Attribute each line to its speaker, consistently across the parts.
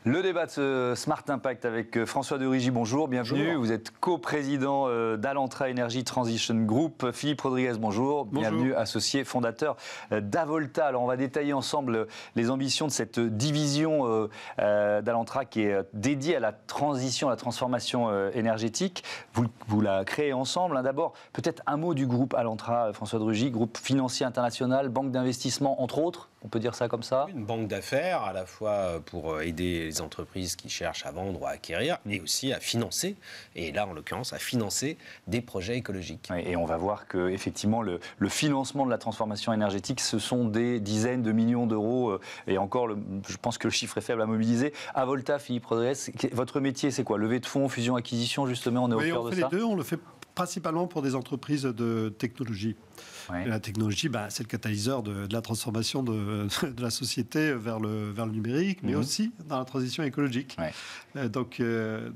Speaker 1: Le débat de ce Smart Impact avec François de Rugy, bonjour, bienvenue.
Speaker 2: Bonjour.
Speaker 1: Vous êtes coprésident d'Alantra Energy Transition Group. Philippe Rodriguez, bonjour, bienvenue, associé fondateur d'Avolta. Alors on va détailler ensemble les ambitions de cette division d'Alantra qui est dédiée à la transition, à la transformation énergétique. Vous la créez ensemble. D'abord, peut-être un mot du groupe Alantra, François de Rugy, groupe financier international, banque d'investissement entre autres, on peut dire ça comme ça?
Speaker 2: Une banque d'affaires à la fois pour aider les entreprises qui cherchent à vendre ou à acquérir, mais aussi à financer, et là en l'occurrence à financer des projets écologiques.
Speaker 1: Oui, et on va voir que effectivement le financement de la transformation énergétique, ce sont des dizaines de millions d'euros, et encore, je pense que le chiffre est faible à mobiliser. Avolta, Philippe Rodriguez, votre métier c'est quoi? Levée de fonds, fusion, acquisition, justement, on est au cœur de ça?
Speaker 3: On fait les deux, on le fait principalement pour des entreprises de technologie. Ouais. La technologie, c'est le catalyseur de la transformation de la société vers le numérique, mais aussi dans la transition écologique. Ouais. Donc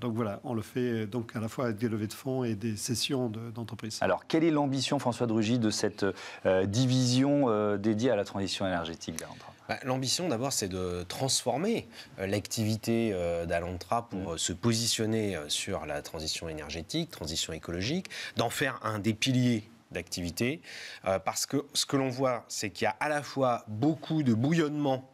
Speaker 3: voilà, on le fait donc à la fois avec des levées de fonds et des cessions d'entreprises.
Speaker 1: Alors, quelle est l'ambition, François de Rugy, de cette division dédiée à la transition énergétique d'Alantra?
Speaker 2: L'ambition, d'abord, c'est de transformer l'activité d'Alantra pour se positionner sur la transition énergétique, transition écologique, d'en faire un des piliers d'activité, parce que ce que l'on voit, c'est qu'il y a à la fois beaucoup de bouillonnement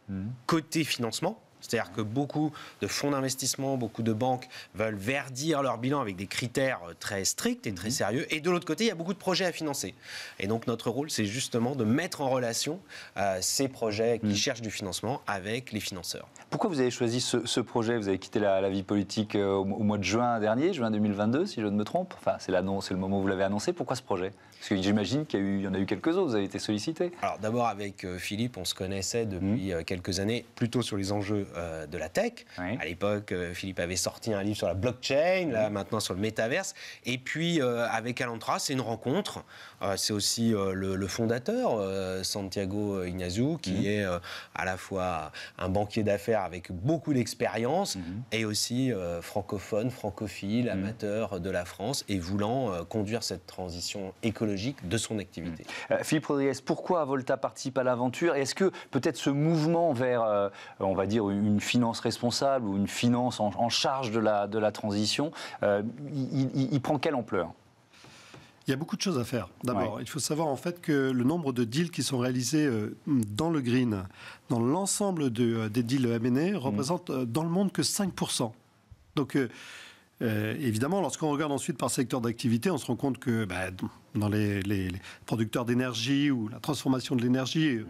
Speaker 2: côté financement, c'est-à-dire que beaucoup de fonds d'investissement, beaucoup de banques veulent verdir leur bilan avec des critères très stricts et très sérieux. Et de l'autre côté, il y a beaucoup de projets à financer. Et donc notre rôle, c'est justement de mettre en relation ces projets qui cherchent du financement avec les financeurs.
Speaker 1: Pourquoi vous avez choisi ce projet? Vous avez quitté la vie politique au mois de juin dernier, juin 2022, si je ne me trompe. Enfin, c'est le moment où vous l'avez annoncé. Pourquoi ce projet? Parce que j'imagine qu'il y en a eu quelques autres, vous avez été sollicité.
Speaker 2: Alors d'abord, avec Philippe, on se connaissait depuis quelques années, plutôt sur les enjeux de la tech. Oui. À l'époque, Philippe avait sorti un livre sur la blockchain, là maintenant sur le métaverse. Et puis avec Alantra, c'est une rencontre. C'est aussi le fondateur, Santiago Iñárritu, qui est à la fois un banquier d'affaires avec beaucoup d'expérience et aussi francophone, francophile, amateur de la France et voulant conduire cette transition écologique de son activité.
Speaker 1: Philippe Rodriguez, pourquoi Avolta participe à l'aventure? Est-ce que peut-être ce mouvement vers, on va dire, une finance responsable ou une finance en charge de la transition, il prend quelle ampleur?
Speaker 3: Il y a beaucoup de choses à faire. D'abord, il faut savoir en fait que le nombre de deals qui sont réalisés dans le green, dans l'ensemble des deals M&A, représente dans le monde que 5%. Donc, évidemment, lorsqu'on regarde ensuite par secteur d'activité, on se rend compte que dans les producteurs d'énergie ou la transformation de l'énergie,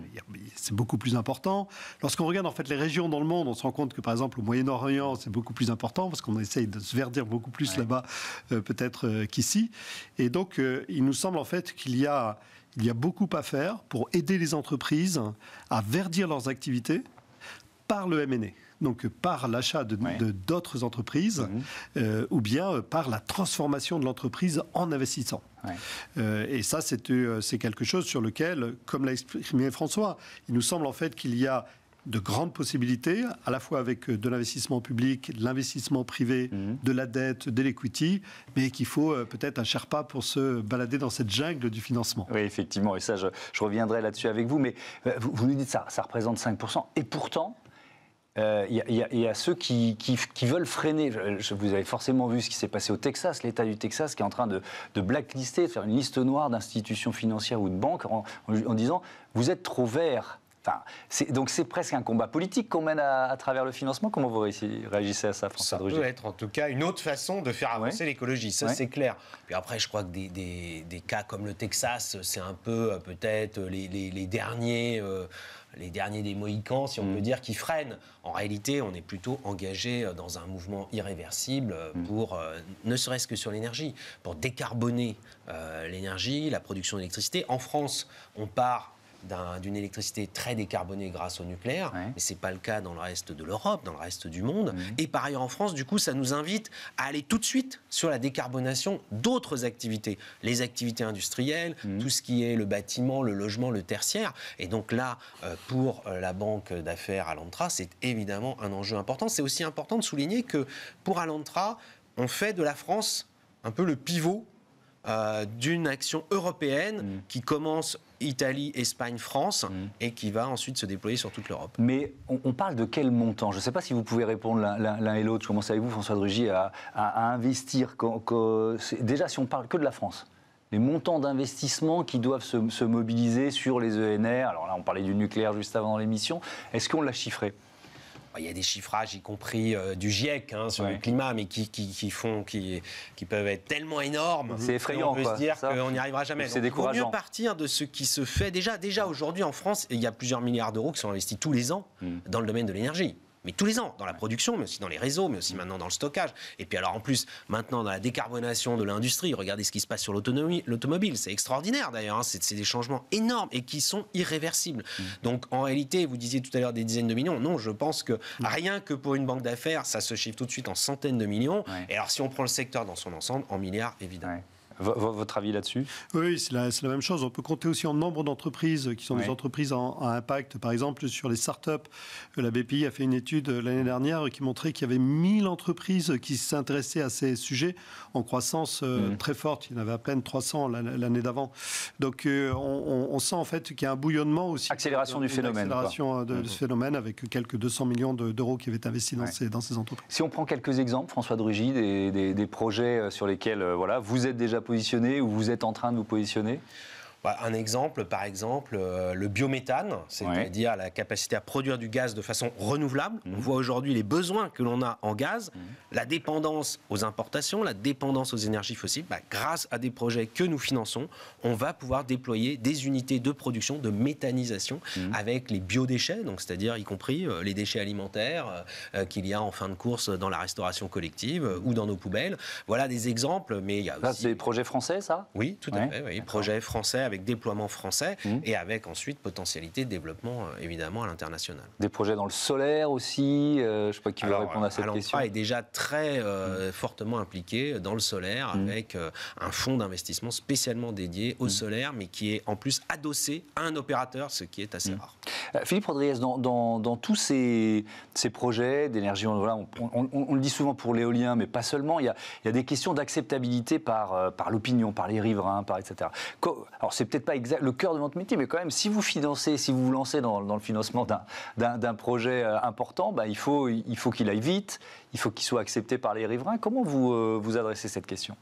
Speaker 3: c'est beaucoup plus important. Lorsqu'on regarde en fait les régions dans le monde, on se rend compte que par exemple au Moyen-Orient, c'est beaucoup plus important parce qu'on essaye de se verdir beaucoup plus là-bas peut-être qu'ici. Et donc, il nous semble en fait qu'il y a beaucoup à faire pour aider les entreprises à verdir leurs activités par le M&A. Donc par l'achat d'autres entreprises ou bien par la transformation de l'entreprise en investissant. Et ça, c'est quelque chose sur lequel, comme l'a exprimé François, il nous semble en fait qu'il y a de grandes possibilités, à la fois avec de l'investissement public, de l'investissement privé, de la dette, de l'equity, mais qu'il faut peut-être un Sherpa pour se balader dans cette jungle du financement.
Speaker 1: Oui, effectivement, et ça, je reviendrai là-dessus avec vous, mais vous nous dites ça représente 5%, et pourtant, il y a ceux qui veulent freiner. Vous avez forcément vu ce qui s'est passé au Texas, l'État du Texas qui est en train de blacklister, de faire une liste noire d'institutions financières ou de banques en disant « vous êtes trop vert ». Enfin, donc c'est presque un combat politique qu'on mène à travers le financement. Comment vous réagissez à ça, François de Rugy?
Speaker 2: Ça peut être en tout cas une autre façon de faire avancer l'écologie, ça c'est clair. Puis après, je crois que des cas comme le Texas, c'est un peu peut-être les derniers des Mohicans, si on peut dire, qui freinent. En réalité, on est plutôt engagé dans un mouvement irréversible pour, ne serait-ce que sur l'énergie, pour décarboner l'énergie, la production d'électricité. En France, on part d'une électricité très décarbonée grâce au nucléaire, mais ce n'est pas le cas dans le reste de l'Europe, dans le reste du monde. Et par ailleurs en France, du coup, ça nous invite à aller tout de suite sur la décarbonation d'autres activités, les activités industrielles, tout ce qui est le bâtiment, le logement, le tertiaire. Et donc là, pour la banque d'affaires Alantra, c'est évidemment un enjeu important. C'est aussi important de souligner que pour Alantra, on fait de la France un peu le pivot d'une action européenne qui commence Italie, Espagne, France, et qui va ensuite se déployer sur toute l'Europe.
Speaker 1: Mais on parle de quel montant? Je ne sais pas si vous pouvez répondre l'un et l'autre. Je commence avec vous, François de Rugy, à investir. Déjà, si on parle que de la France, les montants d'investissement qui doivent se mobiliser sur les ENR, alors là, on parlait du nucléaire juste avant l'émission, est-ce qu'on l'a chiffré?
Speaker 2: Il y a des chiffrages, y compris du GIEC sur le climat, mais qui peuvent être tellement énormes.
Speaker 1: C'est effrayant.
Speaker 2: On peut se dire qu'on n'y arrivera jamais.
Speaker 1: C'est décourageant.
Speaker 2: Il vaut mieux partir de ce qui se fait déjà aujourd'hui en France. Il y a plusieurs milliards d'euros qui sont investis tous les ans dans le domaine de l'énergie. Mais tous les ans, dans la production, mais aussi dans les réseaux, mais aussi maintenant dans le stockage. Et puis alors en plus, maintenant dans la décarbonation de l'industrie, regardez ce qui se passe sur l'automobile. C'est extraordinaire d'ailleurs, c'est des changements énormes et qui sont irréversibles. Donc en réalité, vous disiez tout à l'heure des dizaines de millions. Non, je pense que rien que pour une banque d'affaires, ça se chiffre tout de suite en centaines de millions. Et alors si on prend le secteur dans son ensemble, en milliards, évidemment.
Speaker 1: Votre avis là-dessus?
Speaker 3: Oui, c'est la même chose. On peut compter aussi en nombre d'entreprises qui sont des entreprises à impact. Par exemple, sur les startups, la BPI a fait une étude l'année dernière qui montrait qu'il y avait 1000 entreprises qui s'intéressaient à ces sujets en croissance très forte. Il y en avait à peine 300 l'année d'avant. Donc on sent en fait qu'il y a un bouillonnement aussi.
Speaker 1: Accélération du phénomène.
Speaker 3: Accélération de ce phénomène avec quelques 200 millions d'euros qui avaient été investis dans ces entreprises.
Speaker 1: Si on prend quelques exemples, François de Rugy, des projets sur lesquels vous êtes déjà positionné ou vous êtes en train de vous positionner?
Speaker 2: Un exemple, par exemple, le biométhane, c'est-à-dire la capacité à produire du gaz de façon renouvelable. On voit aujourd'hui les besoins que l'on a en gaz, la dépendance aux importations, la dépendance aux énergies fossiles. Grâce à des projets que nous finançons, on va pouvoir déployer des unités de production, de méthanisation avec les biodéchets, donc c'est-à-dire y compris les déchets alimentaires qu'il y a en fin de course dans la restauration collective ou dans nos poubelles. Voilà des exemples, mais il y a aussi...
Speaker 1: C'est des projets français, ça?
Speaker 2: Oui, tout à fait. Oui. Projets français avec déploiement français et avec ensuite potentialité de développement évidemment à l'international.
Speaker 1: Des projets dans le solaire aussi, je ne sais pas qui veut répondre à cette question.
Speaker 2: Est déjà très fortement impliqué dans le solaire avec un fonds d'investissement spécialement dédié au solaire, mais qui est en plus adossé à un opérateur, ce qui est assez rare.
Speaker 1: Philippe Rodriguez, dans tous ces projets d'énergie, on le dit souvent pour l'éolien, mais pas seulement, il y a des questions d'acceptabilité par l'opinion, par les riverains, etc. Alors, c'est peut-être pas exact le cœur de votre métier, mais quand même, si vous vous lancez dans le financement d'un projet important, il faut qu'il aille vite, il faut qu'il soit accepté par les riverains. Comment vous adressez cette question?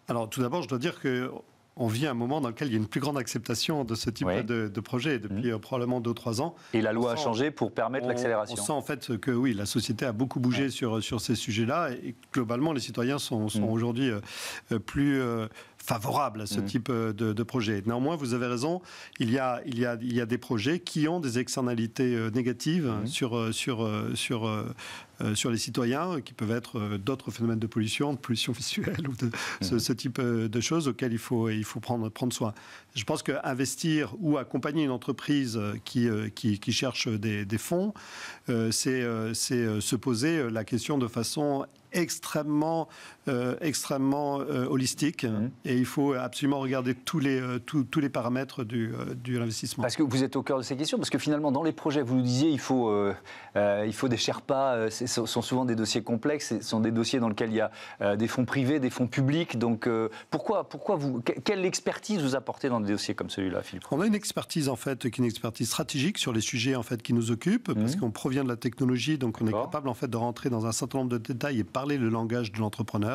Speaker 3: Alors, tout d'abord, je dois dire qu'on vit un moment dans lequel il y a une plus grande acceptation de ce type de projet depuis probablement 2 ou 3 ans. Et
Speaker 1: la loi a changé pour permettre l'accélération.
Speaker 3: On sent en fait que oui, la société a beaucoup bougé sur ces sujets-là et globalement, les citoyens sont aujourd'hui plus favorables à ce type de projet. Néanmoins, vous avez raison, il y a des projets qui ont des externalités négatives sur les citoyens, qui peuvent être d'autres phénomènes de pollution visuelle ou de ce type de choses auxquelles il faut prendre soin. Je pense qu'investir ou accompagner une entreprise qui cherche des fonds, c'est se poser la question de façon extrêmement holistique et il faut absolument regarder tous les paramètres de l'investissement.
Speaker 1: Parce que vous êtes au cœur de ces questions, parce que finalement dans les projets, vous nous disiez, il faut des Sherpas, ce sont souvent des dossiers complexes, ce sont des dossiers dans lesquels il y a des fonds privés, des fonds publics, donc quelle expertise vous apportez dans des dossiers comme celui-là, Philippe?
Speaker 3: On a une expertise en fait, qui est une expertise stratégique sur les sujets en fait qui nous occupent, parce qu'on provient de la technologie, donc on est capable en fait de rentrer dans un certain nombre de détails et parler le langage de l'entrepreneur.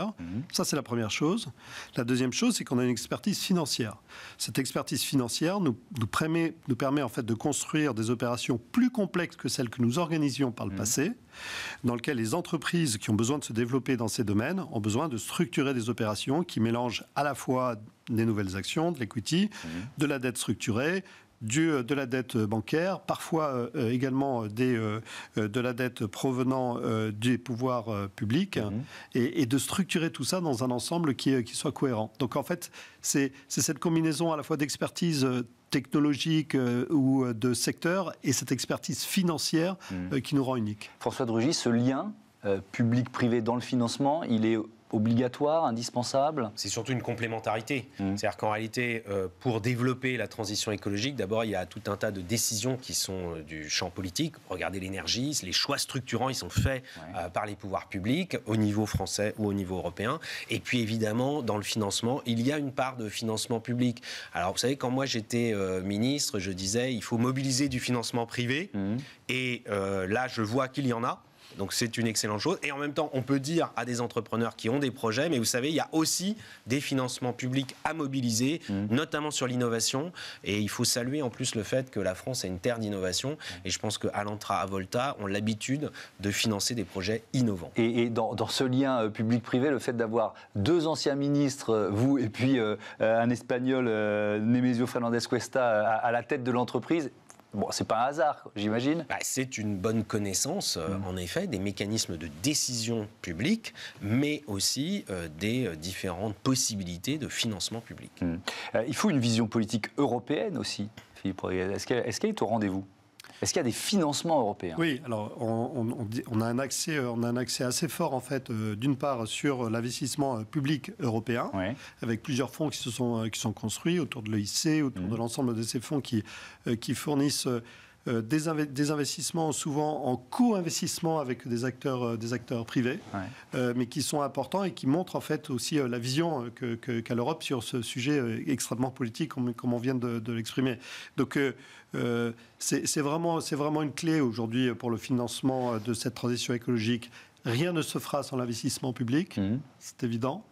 Speaker 3: Ça, c'est la première chose. La deuxième chose, c'est qu'on a une expertise financière. Cette expertise financière nous permet en fait de construire des opérations plus complexes que celles que nous organisions par le passé, dans lesquelles les entreprises qui ont besoin de se développer dans ces domaines ont besoin de structurer des opérations qui mélangent à la fois des nouvelles actions, de l'equity, de la dette structurée, de la dette bancaire, parfois également de la dette provenant des pouvoirs publics, et de structurer tout ça dans un ensemble qui soit cohérent. Donc en fait, c'est cette combinaison à la fois d'expertise technologique ou de secteur et cette expertise financière qui nous rend unique.
Speaker 1: François de Rugy, ce lien public-privé dans le financement, il est obligatoire, indispensable?
Speaker 2: C'est surtout une complémentarité. C'est-à-dire qu'en réalité, pour développer la transition écologique, d'abord, il y a tout un tas de décisions qui sont du champ politique. Regardez l'énergie, les choix structurants, ils sont faits par les pouvoirs publics, au niveau français ou au niveau européen. Et puis, évidemment, dans le financement, il y a une part de financement public. Alors, vous savez, quand moi, j'étais ministre, je disais, il faut mobiliser du financement privé. Et là, je vois qu'il y en a. Donc c'est une excellente chose. Et en même temps, on peut dire à des entrepreneurs qui ont des projets, mais vous savez, il y a aussi des financements publics à mobiliser, notamment sur l'innovation. Et il faut saluer en plus le fait que la France est une terre d'innovation. Et je pense qu'à l'Antra, à Volta, ont l'habitude de financer des projets innovants.
Speaker 1: Et dans ce lien public-privé, le fait d'avoir 2 anciens ministres, vous et puis un Espagnol, Nemesio Fernandez Cuesta, à la tête de l'entreprise, bon, c'est pas un hasard, j'imagine.
Speaker 2: C'est une bonne connaissance, en effet, des mécanismes de décision publique, mais aussi des différentes possibilités de financement public.
Speaker 1: Il faut une vision politique européenne aussi, Philippe Rodriguez. Est-ce qu'elle est au rendez-vous ? Est-ce qu'il y a des financements européens ?
Speaker 3: Oui, alors on a un accès assez fort en fait, d'une part sur l'investissement public européen, avec plusieurs fonds qui sont construits autour de l'EIC, autour de l'ensemble de ces fonds qui fournissent des investissements souvent en co-investissement avec des acteurs privés, mais qui sont importants et qui montrent en fait aussi la vision qu'a l'Europe sur ce sujet extrêmement politique, comme on vient de l'exprimer. Donc c'est vraiment une clé aujourd'hui pour le financement de cette transition écologique. Rien ne se fera sans l'investissement public, c'est évident.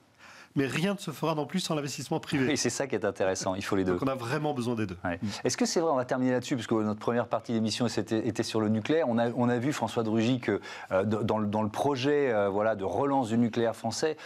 Speaker 3: Mais rien ne se fera non plus sans l'investissement privé.
Speaker 1: Et c'est ça qui est intéressant, il faut les deux.
Speaker 3: Donc on a vraiment besoin des deux.
Speaker 1: Est-ce que c'est vrai, on va terminer là-dessus, parce que notre première partie d'émission était sur le nucléaire. On a vu, François de Rugy, que dans le projet de relance du nucléaire français,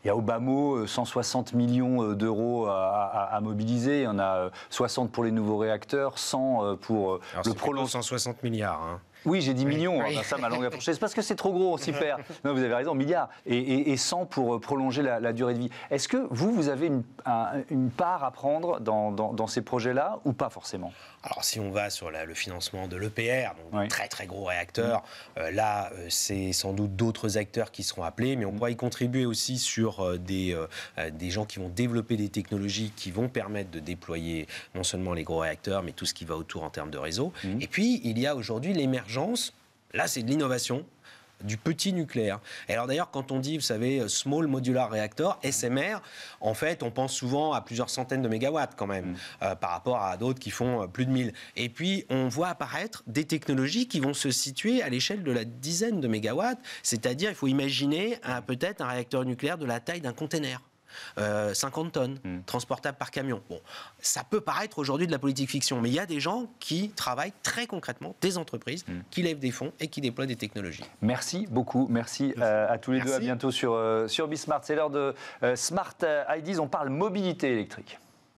Speaker 1: il y a au bas mot 160 millions d'euros à mobiliser. Il y en a 60 pour les nouveaux réacteurs, 100 pour le prolongement.
Speaker 2: 160 milliards. Hein.
Speaker 1: Oui, j'ai dit millions, ça ma langue a fourché. C'est parce que c'est trop gros, on s'y perd. Non, vous avez raison, milliards. Et 100 pour prolonger la durée de vie. Est-ce que vous avez une part à prendre dans ces projets-là ou pas forcément ?
Speaker 2: Alors si on va sur le financement de l'EPR, donc très très gros réacteurs, là c'est sans doute d'autres acteurs qui seront appelés, mais on pourra y contribuer aussi sur des gens qui vont développer des technologies qui vont permettre de déployer non seulement les gros réacteurs, mais tout ce qui va autour en termes de réseau. Et puis il y a aujourd'hui l'émergence, là c'est de l'innovation, du petit nucléaire. Et alors d'ailleurs, quand on dit, vous savez, Small Modular Reactor, SMR, en fait, on pense souvent à plusieurs centaines de mégawatts quand même, par rapport à d'autres qui font plus de 1000. Et puis, on voit apparaître des technologies qui vont se situer à l'échelle de la dizaine de mégawatts, c'est-à-dire, il faut imaginer peut-être un réacteur nucléaire de la taille d'un container. 50 tonnes, transportable par camion. Bon, ça peut paraître aujourd'hui de la politique fiction, mais il y a des gens qui travaillent très concrètement, des entreprises, qui lèvent des fonds et qui déploient des technologies.
Speaker 1: Merci beaucoup, merci à tous les deux, à bientôt sur Bismart. C'est l'heure de Smart Ideas, on parle mobilité électrique.